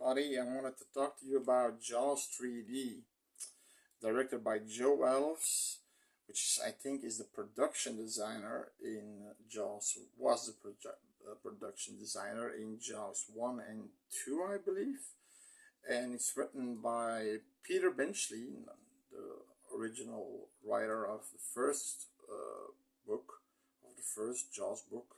everybody. I wanted to talk to you about Jaws 3D, directed by Joe Elves, which I think is the production designer in Jaws, was the production designer in Jaws 1 and 2, I believe. And it's written by Peter Benchley, the original writer of the first book, of the first Jaws book.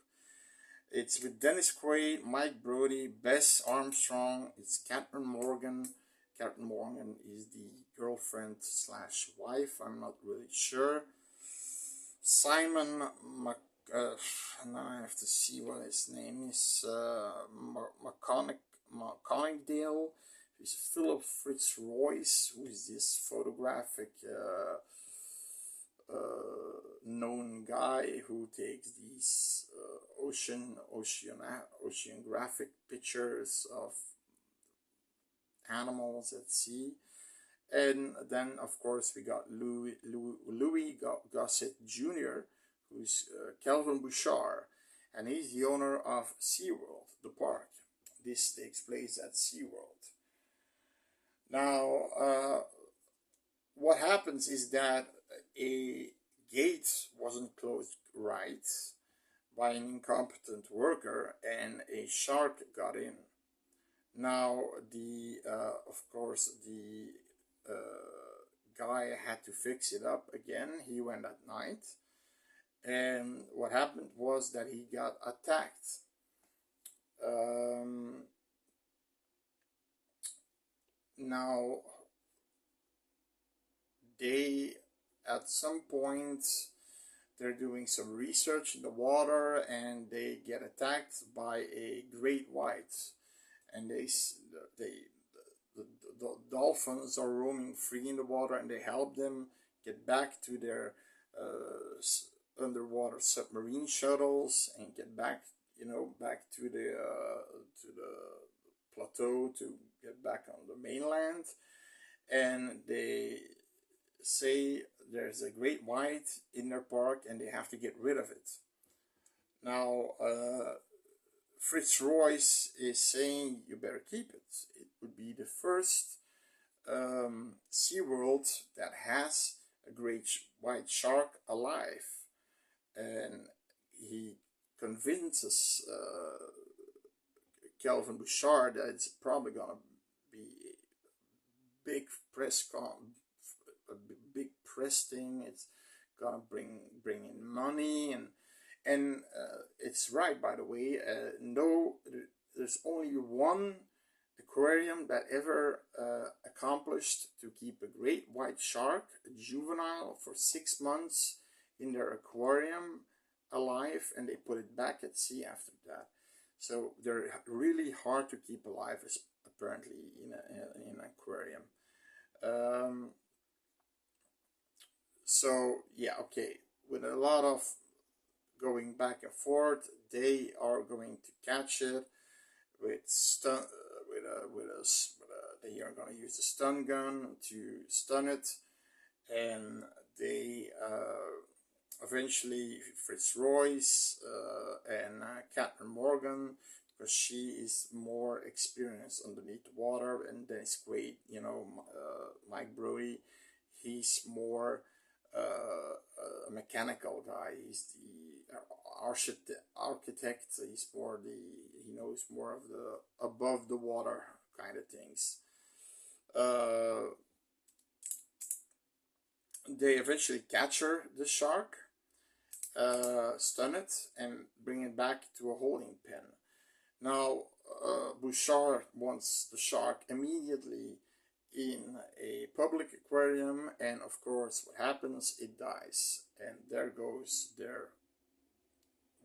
It's with Dennis Quaid, Mike Brody, Bess Armstrong. It's Catherine Morgan. Catherine Morgan is the girlfriend slash wife. I'm not really sure. Simon now I have to see what his name is. McConaughey. He's Philip Fitzroyce, who is this photographic known guy who takes these oceanographic pictures of animals at sea. And then of course we got Louis Gossett Jr., who's Calvin Bouchard, and he's the owner of SeaWorld, the park. This takes place at SeaWorld. Now what happens is that a gate wasn't closed right by an incompetent worker and a shark got in. Now the of course the guy had to fix it up again. He went at night, and what happened was that he got attacked. Now they, at some point, they're doing some research in the water and they get attacked by a great white, and the dolphins are roaming free in the water, and they help them get back to their underwater submarine shuttles and get back, back to the plateau to get back on the mainland. And they say there's a great white in their park and they have to get rid of it. Now Fitzroyce is saying you better keep it. It would be the first SeaWorld that has a great white shark alive. And he convinces Calvin Bouchard that it's probably gonna be a big press thing. It's gonna bring in money, and it's right, by the way. No, there's only one aquarium that ever accomplished to keep a great white shark, a juvenile, for 6 months in their aquarium alive, and they put it back at sea after that. So they're really hard to keep alive, apparently, in an aquarium. So yeah, okay, with a lot of going back and forth, they are going to catch it with they are going to use a stun gun to stun it, and they eventually Fitzroyce and Catherine Morgan, because she is more experienced underneath the water, and Dennis Quaid, Mike Brody, he's more a mechanical guy. He's the architect. He's more he knows more of the above the water kind of things. They eventually capture the shark, stun it, and bring it back to a holding pen. Now Bouchard wants the shark immediately in a public aquarium, and of course what happens, it dies, and there goes their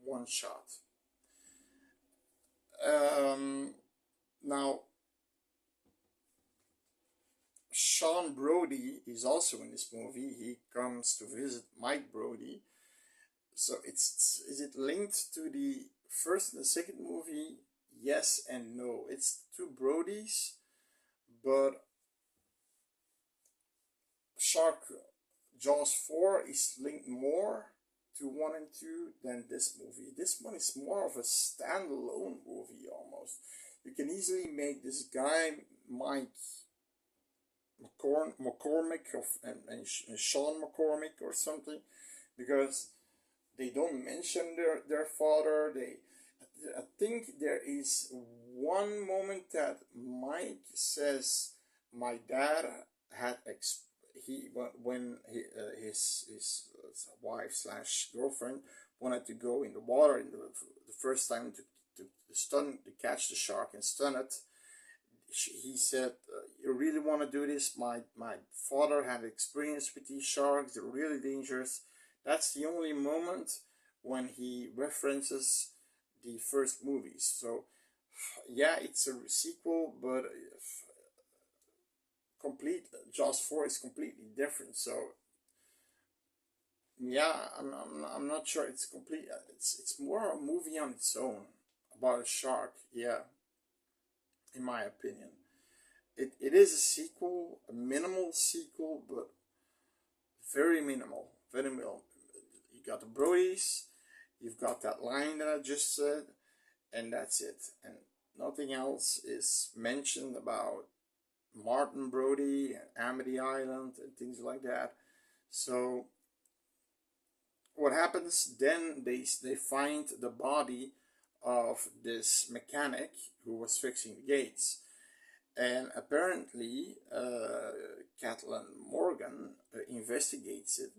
one shot. Now Sean Brody is also in this movie. He comes to visit Mike Brody. So is it linked to the first and the second movie? Yes and no. It's two Brodies, but Jaws 4 is linked more to 1 and 2 than this movie. This one is more of a standalone movie almost. you can easily make this guy Mike McCormick and Sean McCormick or something, because they don't mention their father. I think there is one moment that Mike says my dad had when his wife slash girlfriend wanted to go in the water in the first time to catch the shark and stun it. He said, "You really want to do this? My father had experience with these sharks. They're really dangerous." That's the only moment when he references the first movies. So yeah, it's a sequel, but complete Jaws 4 is completely different. So yeah, I'm not sure it's complete. It's more a movie on its own about a shark. Yeah, in my opinion, it is a sequel, a minimal sequel, but very minimal, very minimal. You got the Brodies, you've got that line that I just said, and that's it. And nothing else is mentioned about Martin Brody and Amity Island and things like that. So what happens then? They find the body of this mechanic who was fixing the gates, and apparently Kathleen Morgan investigates it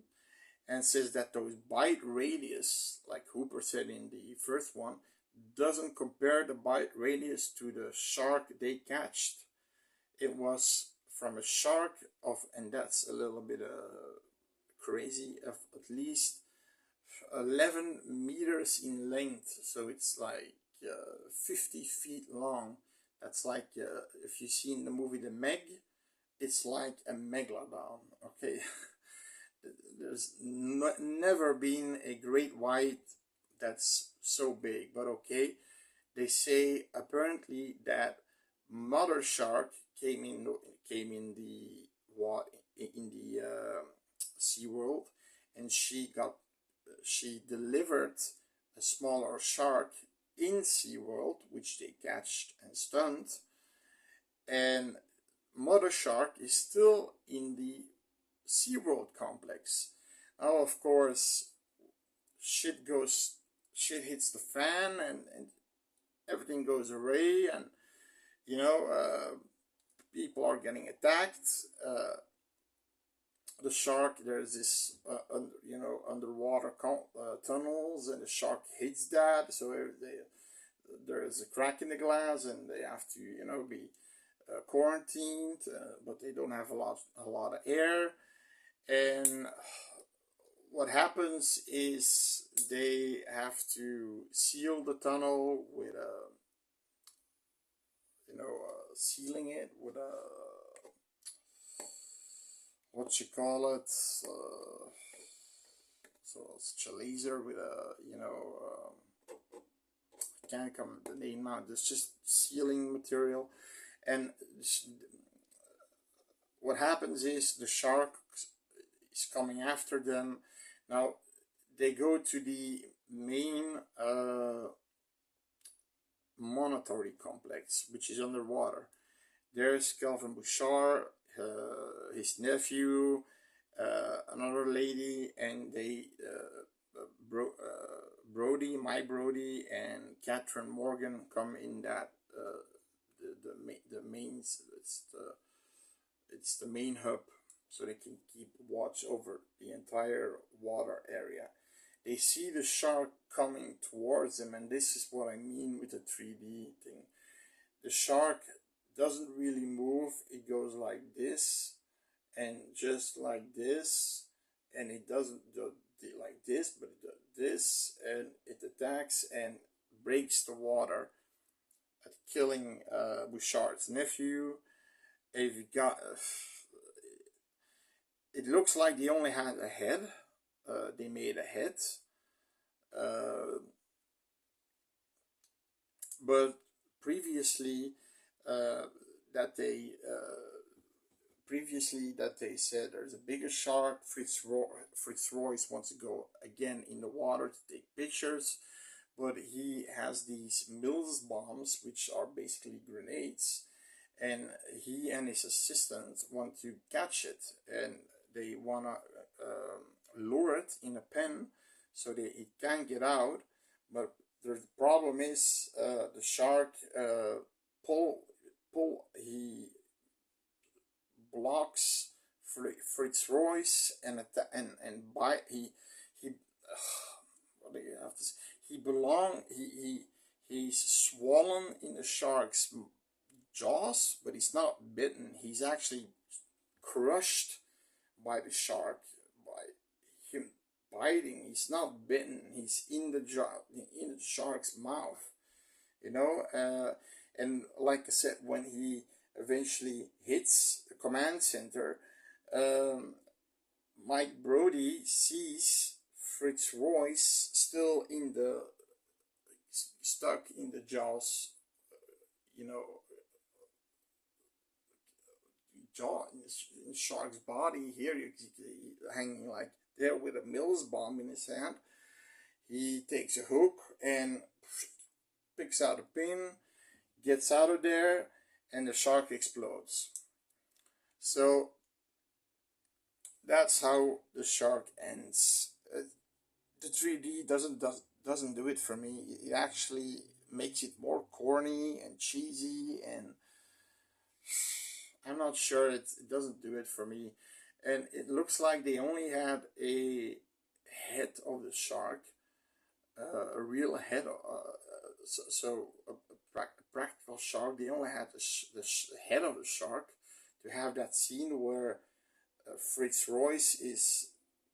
and says that those bite radius, like Hooper said in the first one, doesn't compare the bite radius to the shark they catched. It was from a shark of, and that's a little bit crazy, of at least 11 meters in length, so it's like 50 feet long. That's like if you've seen the movie The Meg, it's like a megalodon. Okay, there's never been a great white that's so big, but okay. They say apparently that mother shark came in the Sea World, and she delivered a smaller shark in SeaWorld, which they catched and stunned, and mother shark is still in the SeaWorld complex. Now, of course, shit hits the fan, and everything goes awry, and people are getting attacked. The shark, there's this underwater tunnels, and the shark hits that, so there's a crack in the glass, and they have to be quarantined, but they don't have a lot of air. And what happens is they have to seal the tunnel with sealing it with a, what you call it, so such a laser with a can't come the name out. It's just sealing material, and what happens is the shark is coming after them. Now they go to the main monitory complex, which is underwater. There's Calvin Bouchard, his nephew, another lady, and they Brody, Mike Brody, and Catherine Morgan come in that the main it's the main hub, so they can keep watch over the entire water area. They see the shark coming towards them, and this is what I mean with the 3D thing. The shark doesn't really move. It goes like this, and just like this, and it doesn't do like this, but it does this, and it attacks and breaks the water, killing Bouchard's nephew. If you got, it looks like they only had a head. They made a head, but previously that they said there's a bigger shark. Fritz Royce wants to go again in the water to take pictures, but he has these Mills bombs, which are basically grenades, and he and his assistant want to catch it, and they want to lure it in a pen so that it can't get out. But the problem is the shark he blocks Fritz Royce and bite he what do you have to say? He's swollen in the shark's jaws, but he's not bitten. He's actually crushed by the shark, by him biting. He's not bitten. He's in the jaw, in the shark's mouth. You know, and like I said, when he eventually hits the command center, um, Mike Brody sees Fritz Royce still in the stuck in the jaws, you know, jaw in the shark's body. Here you hanging like there with a Mills bomb in his hand. He takes a hook and picks out a pin, gets out of there, and the shark explodes. So that's how the shark ends. The 3D doesn't do it for me. It actually makes it more corny and cheesy, and I'm not sure it doesn't do it for me. And it looks like they only had a head of the shark, a real head. So a practical shark. They only had the head of the shark to have that scene where Fritz Royce is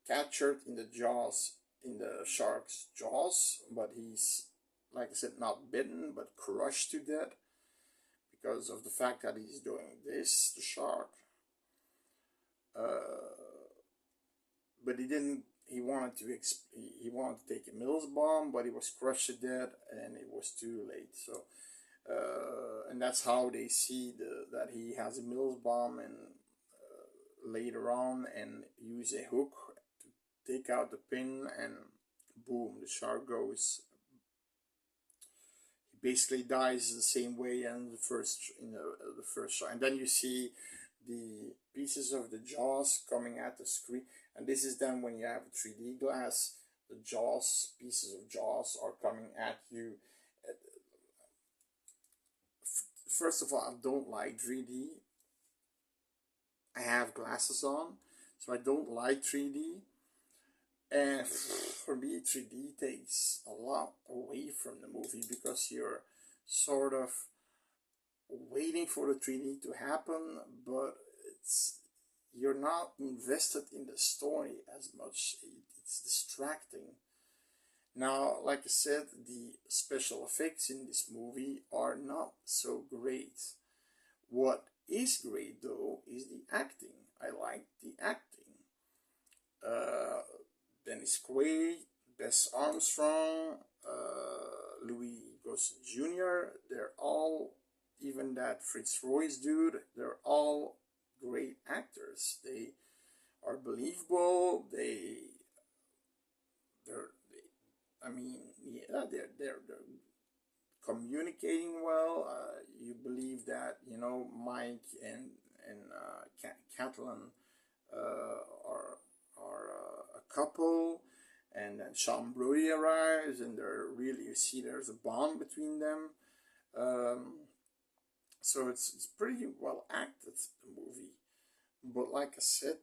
captured in the jaws, in the shark's jaws, but he's, like I said, not bitten but crushed to death because of the fact that he's doing this, the shark. But he didn't. He wanted to take a Mills bomb, but he was crushed to death, and it was too late. So, and that's how they see that he has a Mills bomb, and later on, and use a hook to take out the pin, and boom, the shark goes. He basically dies the same way in the first shot, and then you see the pieces of the jaws coming at the screen, and this is then when you have a 3D glass, the pieces of jaws are coming at you. First of all, I don't like 3D. I have glasses on, so I don't like 3D. And for me, 3D takes a lot away from the movie because you're sort of waiting for the 3D to happen, but you're not invested in the story as much. It's distracting. Now, like I said, the special effects in this movie are not so great. What is great though is the acting. I like the acting. Dennis Quaid, Bess Armstrong, Louis Gossett Jr., they're all, even that Fritz Royce dude, they're all great actors. They are believable. I mean, yeah, they're communicating well. You believe that, you know, Mike and Catelyn are a couple, and then Sean Brody arrives, and you see there's a bond between them. So it's pretty well acted, the movie. But like I said,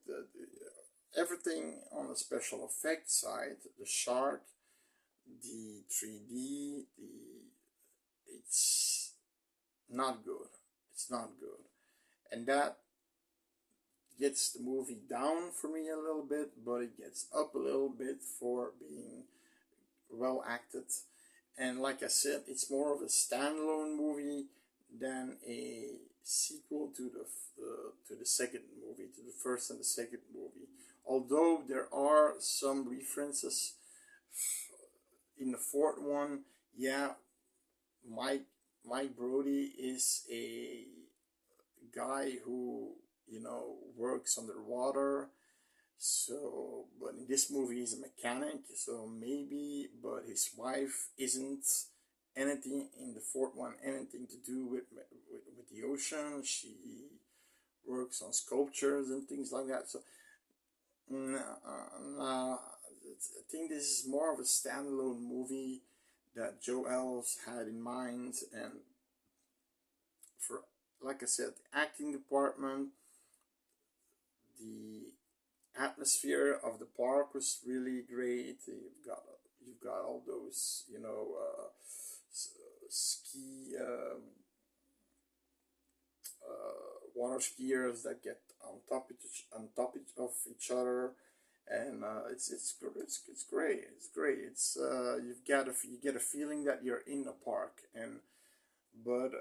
everything on the special effects side, the shark, the 3D, it's not good. It's not good. And that gets the movie down for me a little bit, but it gets up a little bit for being well acted. And like I said, it's more of a standalone movie than a sequel to the second movie, to the first and the second movie. Although there are some references in the fourth one, yeah, Mike Brody is a guy who, you know, works underwater, So, but in this movie, he's a mechanic, so maybe, but his wife isn't anything in the fourth one, anything to do with the ocean. She works on sculptures and things like that. So, I think this is more of a standalone movie that Joe Elves had in mind, and for, like I said, the acting department, the atmosphere of the park was really great. You've got all those, ski water skiers that get on top of each other, and it's great. It's great. It's you get a feeling that you're in a park, and but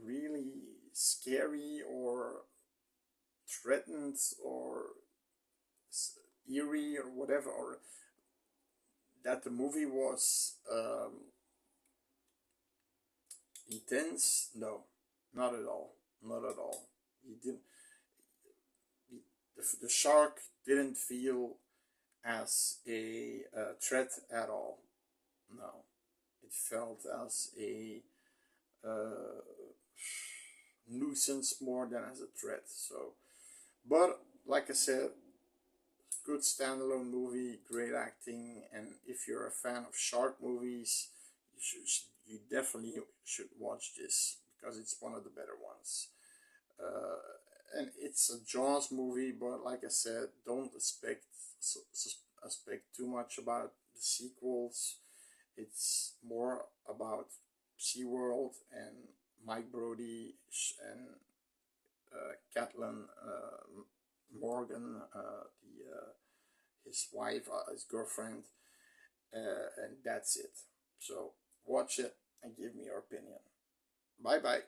really scary or threatened or eerie or whatever, or that the movie was intense. No, not at all. Not at all. You didn't. The shark didn't feel as a threat at all. No, it felt as a uh, nuisance more than as a threat. So, but like I said, good standalone movie, great acting, and if you're a fan of shark movies, you definitely should watch this because it's one of the better ones. Uh, and it's a Jaws movie, but like I said, don't expect too much about the sequels. It's more about SeaWorld and Mike Brody and Kathleen Morgan, his wife, his girlfriend, and that's it. So watch it and give me your opinion. Bye bye.